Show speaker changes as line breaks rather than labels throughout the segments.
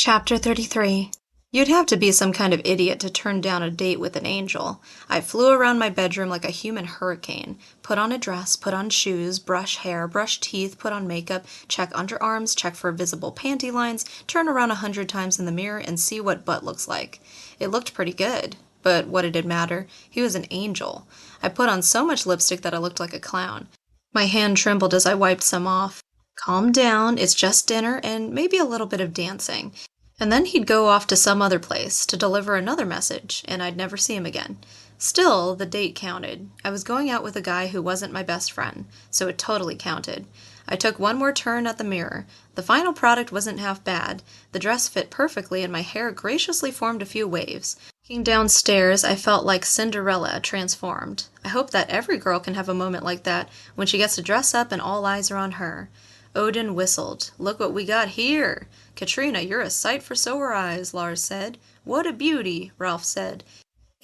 Chapter 33. You'd have to be some kind of idiot to turn down a date with an angel. I flew around my bedroom like a human hurricane. Put on a dress, put on shoes, brush hair, brush teeth, put on makeup, check underarms, check for visible panty lines, turn around 100 times in the mirror and see what butt looks like. It looked pretty good. But what did it matter? He was an angel. I put on so much lipstick that I looked like a clown. My hand trembled as I wiped some off. Calm down, it's just dinner and maybe a little bit of dancing. And then he'd go off to some other place to deliver another message, and I'd never see him again. Still, the date counted. I was going out with a guy who wasn't my best friend, so it totally counted. I took one more turn at the mirror. The final product wasn't half bad. The dress fit perfectly and my hair graciously formed a few waves. Walking downstairs, I felt like Cinderella transformed. I hope that every girl can have a moment like that when she gets to dress up and all eyes are on her. Odin whistled. "Look what we got here." "Katrina, you're a sight for sore eyes," Lars said. "What a beauty," Ralph said.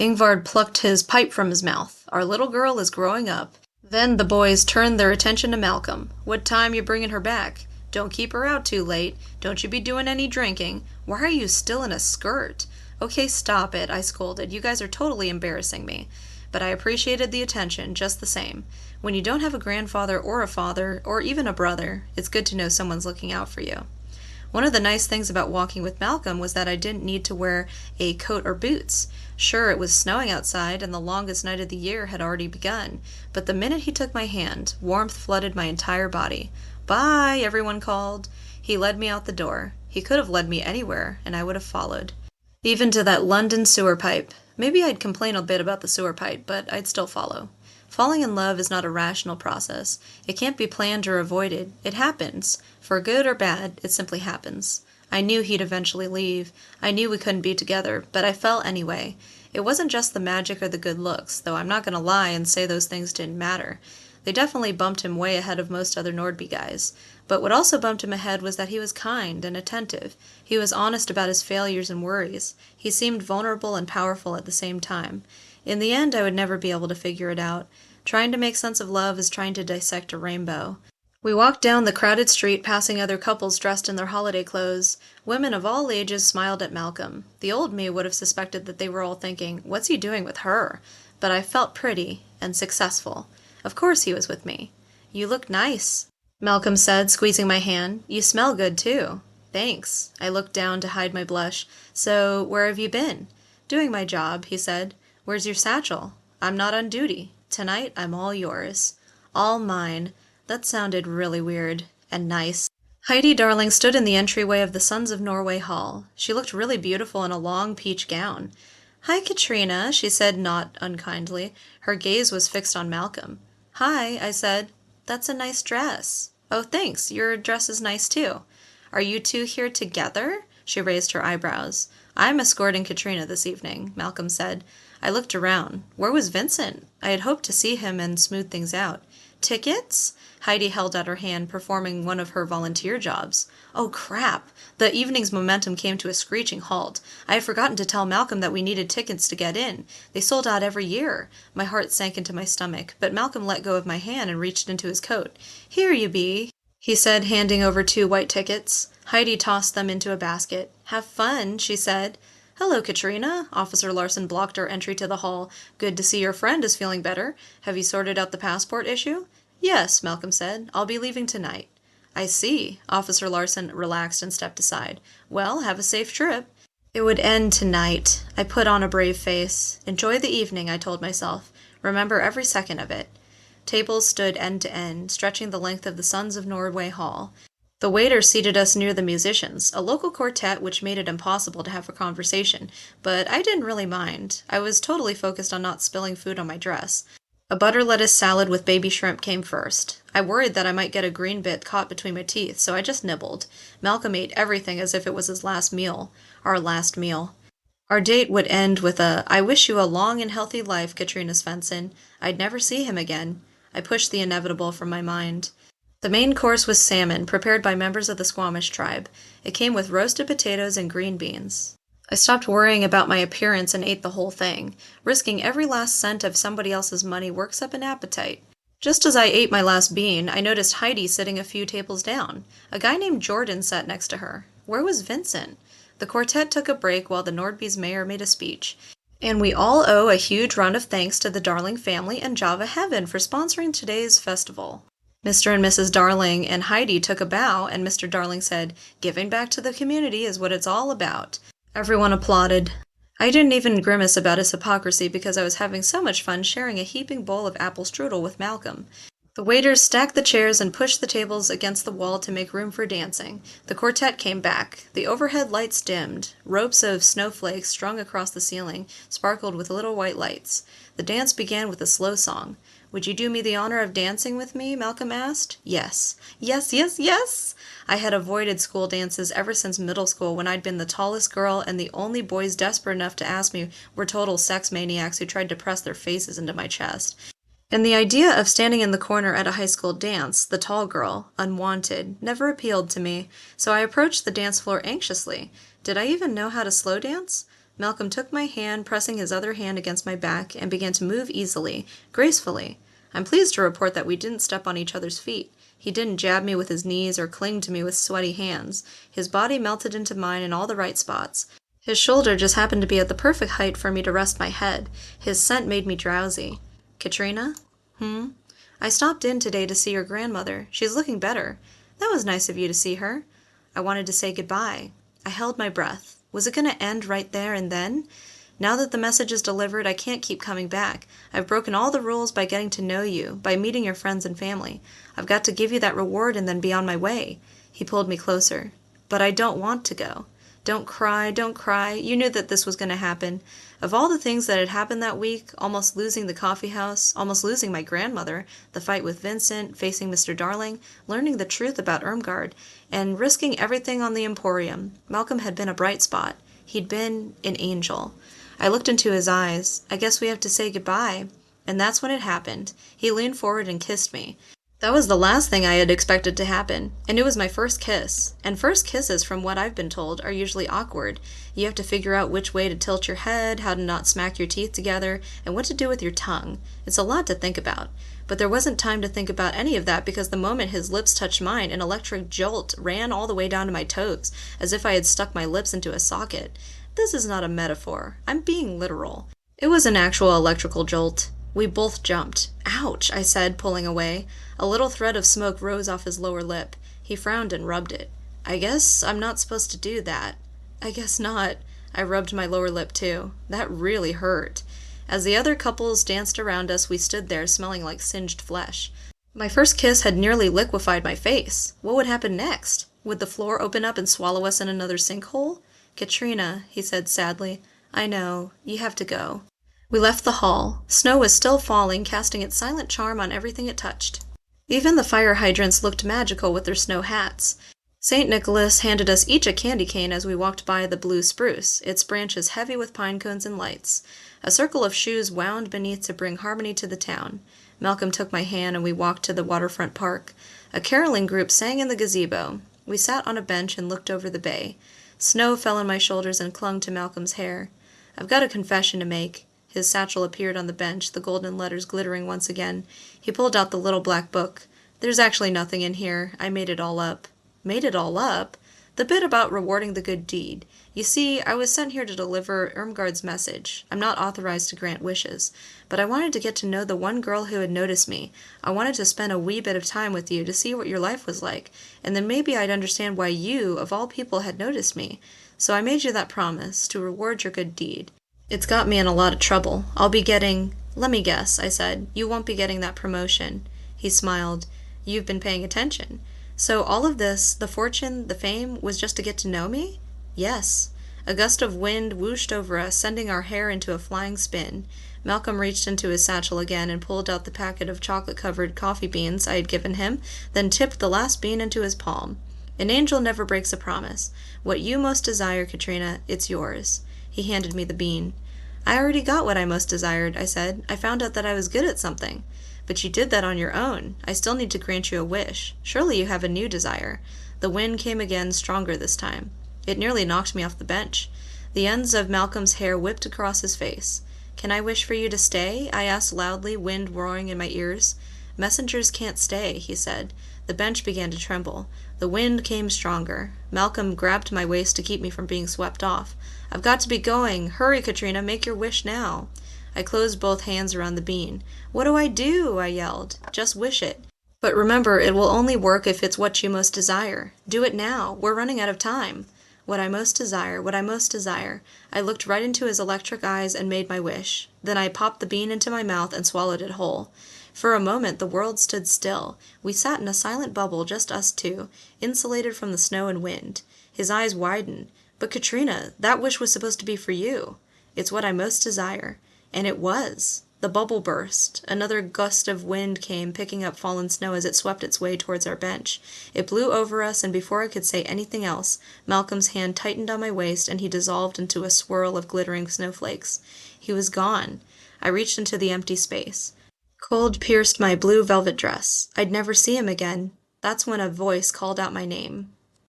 Ingvard plucked his pipe from his mouth. "Our little girl is growing up." Then the boys turned their attention to Malcolm. "What time you bringing her back? Don't keep her out too late. Don't you be doing any drinking. Why are you still in a skirt?" "Okay, stop it," I scolded. "You guys are totally embarrassing me." But I appreciated the attention just the same. When you don't have a grandfather or a father, or even a brother, it's good to know someone's looking out for you. One of the nice things about walking with Malcolm was that I didn't need to wear a coat or boots. Sure, it was snowing outside and the longest night of the year had already begun, but the minute he took my hand, warmth flooded my entire body. "Bye," everyone called. He led me out the door. He could have led me anywhere, and I would have followed. Even to that London sewer pipe. Maybe I'd complain a bit about the sewer pipe, but I'd still follow. Falling in love is not a rational process. It can't be planned or avoided. It happens. For good or bad, it simply happens. I knew he'd eventually leave. I knew we couldn't be together, but I fell anyway. It wasn't just the magic or the good looks, though I'm not going to lie and say those things didn't matter. They definitely bumped him way ahead of most other Nordby guys. But what also bumped him ahead was that he was kind and attentive. He was honest about his failures and worries. He seemed vulnerable and powerful at the same time. In the end, I would never be able to figure it out. Trying to make sense of love is trying to dissect a rainbow. We walked down the crowded street, passing other couples dressed in their holiday clothes. Women of all ages smiled at Malcolm. The old me would have suspected that they were all thinking, "What's he doing with her?" But I felt pretty and successful. Of course he was with me. "You look nice," Malcolm said, squeezing my hand. "You smell good, too." "Thanks." I looked down to hide my blush. "So, where have you been?" "Doing my job," he said. "Where's your satchel?" "I'm not on duty. Tonight I'm all yours." All mine. That sounded really weird. And nice. Heidi Darling stood in the entryway of the Sons of Norway Hall. She looked really beautiful in a long peach gown. "Hi, Katrina," she said, not unkindly. Her gaze was fixed on Malcolm. "Hi," I said. "That's a nice dress." "Oh, thanks. Your dress is nice, too." "Are you two here together?" She raised her eyebrows. "I'm escorting Katrina this evening," Malcolm said. I looked around. Where was Vincent? I had hoped to see him and smooth things out. "Tickets?" Heidi held out her hand, performing one of her volunteer jobs. Oh, crap! The evening's momentum came to a screeching halt. I had forgotten to tell Malcolm that we needed tickets to get in. They sold out every year. My heart sank into my stomach, but Malcolm let go of my hand and reached into his coat. "Here you be," he said, handing over 2 white tickets. Heidi tossed them into a basket. "Have fun," she said. "Hello, Katrina." Officer Larson blocked our entry to the hall. "Good to see your friend is feeling better. Have you sorted out the passport issue?" "Yes," Malcolm said. "I'll be leaving tonight." "I see." Officer Larson relaxed and stepped aside. "Well, have a safe trip." It would end tonight. I put on a brave face. Enjoy the evening, I told myself. Remember every second of it. Tables stood end to end, stretching the length of the Sons of Norway Hall. The waiter seated us near the musicians, a local quartet which made it impossible to have a conversation, but I didn't really mind. I was totally focused on not spilling food on my dress. A butter lettuce salad with baby shrimp came first. I worried that I might get a green bit caught between my teeth, so I just nibbled. Malcolm ate everything as if it was his last meal. Our last meal. Our date would end with a "I wish you a long and healthy life, Katrina Svensson." I'd never see him again. I pushed the inevitable from my mind. The main course was salmon, prepared by members of the Squamish tribe. It came with roasted potatoes and green beans. I stopped worrying about my appearance and ate the whole thing. Risking every last cent of somebody else's money works up an appetite. Just as I ate my last bean, I noticed Heidi sitting a few tables down. A guy named Jordan sat next to her. Where was Vincent? The quartet took a break while the Nordby's mayor made a speech. And we all owe a huge round of thanks to the Darling family and Java Heaven for sponsoring today's festival. Mr. and Mrs. Darling and Heidi took a bow, and Mr. Darling said, "Giving back to the community is what it's all about." Everyone applauded. I didn't even grimace about his hypocrisy because I was having so much fun sharing a heaping bowl of apple strudel with Malcolm. The waiters stacked the chairs and pushed the tables against the wall to make room for dancing. The quartet came back. The overhead lights dimmed. Ropes of snowflakes strung across the ceiling sparkled with little white lights. The dance began with a slow song. "Would you do me the honor of dancing with me?" Malcolm asked. Yes. Yes, yes, yes! I had avoided school dances ever since middle school when I'd been the tallest girl and the only boys desperate enough to ask me were total sex maniacs who tried to press their faces into my chest. And the idea of standing in the corner at a high school dance, the tall girl, unwanted, never appealed to me, so I approached the dance floor anxiously. Did I even know how to slow dance? Malcolm took my hand, pressing his other hand against my back, and began to move easily, gracefully. I'm pleased to report that we didn't step on each other's feet. He didn't jab me with his knees or cling to me with sweaty hands. His body melted into mine in all the right spots. His shoulder just happened to be at the perfect height for me to rest my head. His scent made me drowsy. "Katrina?" "I stopped in today to see your grandmother. She's looking better." "That was nice of you to see her." "I wanted to say goodbye." I held my breath. Was it going to end right there and then? Now that the message is delivered, I can't keep coming back. I've broken all the rules by getting to know you, by meeting your friends and family. I've got to give you that reward and then be on my way. He pulled me closer. "But I don't want to go." "Don't cry, don't cry. You knew that this was going to happen." Of all the things that had happened that week, almost losing the coffee house, almost losing my grandmother, the fight with Vincent, facing Mr. Darling, learning the truth about Irmgard, and risking everything on the Emporium, Malcolm had been a bright spot. He'd been an angel. I looked into his eyes. "I guess we have to say goodbye." And that's when it happened. He leaned forward and kissed me. That was the last thing I had expected to happen, and it was my first kiss. And first kisses, from what I've been told, are usually awkward. You have to figure out which way to tilt your head, how to not smack your teeth together, and what to do with your tongue. It's a lot to think about. But there wasn't time to think about any of that because the moment his lips touched mine, an electric jolt ran all the way down to my toes, as if I had stuck my lips into a socket. This is not a metaphor. I'm being literal. It was an actual electrical jolt. We both jumped. "Ouch," I said, pulling away. A little thread of smoke rose off his lower lip. He frowned and rubbed it. "I guess I'm not supposed to do that." "I guess not." I rubbed my lower lip too. That really hurt. As the other couples danced around us, we stood there smelling like singed flesh. My first kiss had nearly liquefied my face. What would happen next? Would the floor open up and swallow us in another sinkhole? "Katrina," he said sadly, "I know. You have to go." We left the hall. Snow was still falling, casting its silent charm on everything it touched. Even the fire hydrants looked magical with their snow hats. St. Nicholas handed us each a candy cane as we walked by the blue spruce, its branches heavy with pine cones and lights. A circle of shoes wound beneath to bring harmony to the town. Malcolm took my hand and we walked to the waterfront park. A caroling group sang in the gazebo. We sat on a bench and looked over the bay. Snow fell on my shoulders and clung to Malcolm's hair. "I've got a confession to make." His satchel appeared on the bench, the golden letters glittering once again. He pulled out the little black book. "There's actually nothing in here. I made it all up." "Made it all up?" "The bit about rewarding the good deed. You see, I was sent here to deliver Irmgard's message. I'm not authorized to grant wishes. But I wanted to get to know the one girl who had noticed me. I wanted to spend a wee bit of time with you to see what your life was like, and then maybe I'd understand why you, of all people, had noticed me. So I made you that promise, to reward your good deed. It's got me in a lot of trouble. I'll be getting—" "Let me guess," I said. "You won't be getting that promotion." He smiled. "You've been paying attention. So all of this, the fortune, the fame, was just to get to know me?" "Yes." A gust of wind whooshed over us, sending our hair into a flying spin. Malcolm reached into his satchel again and pulled out the packet of chocolate-covered coffee beans I had given him, then tipped the last bean into his palm. "An angel never breaks a promise. What you most desire, Katrina, it's yours." He handed me the bean. "I already got what I most desired," I said. "I found out that I was good at something." "But you did that on your own. I still need to grant you a wish. Surely you have a new desire." The wind came again, stronger this time. It nearly knocked me off the bench. The ends of Malcolm's hair whipped across his face. "Can I wish for you to stay?" I asked loudly, wind roaring in my ears. "Messengers can't stay," he said. The bench began to tremble. The wind came stronger. Malcolm grabbed my waist to keep me from being swept off. "I've got to be going. Hurry, Katrina, make your wish now." I closed both hands around the bean. "What do I do?" I yelled. "Just wish it. But remember, it will only work if it's what you most desire. Do it now. We're running out of time." What I most desire, what I most desire. I looked right into his electric eyes and made my wish. Then I popped the bean into my mouth and swallowed it whole. For a moment the world stood still. We sat in a silent bubble, just us two, insulated from the snow and wind. His eyes widened. "But Katrina, that wish was supposed to be for you." "It's what I most desire." And it was. The bubble burst. Another gust of wind came, picking up fallen snow as it swept its way towards our bench. It blew over us, and before I could say anything else, Malcolm's hand tightened on my waist, and he dissolved into a swirl of glittering snowflakes. He was gone. I reached into the empty space. Cold pierced my blue velvet dress. I'd never see him again. That's when a voice called out my name.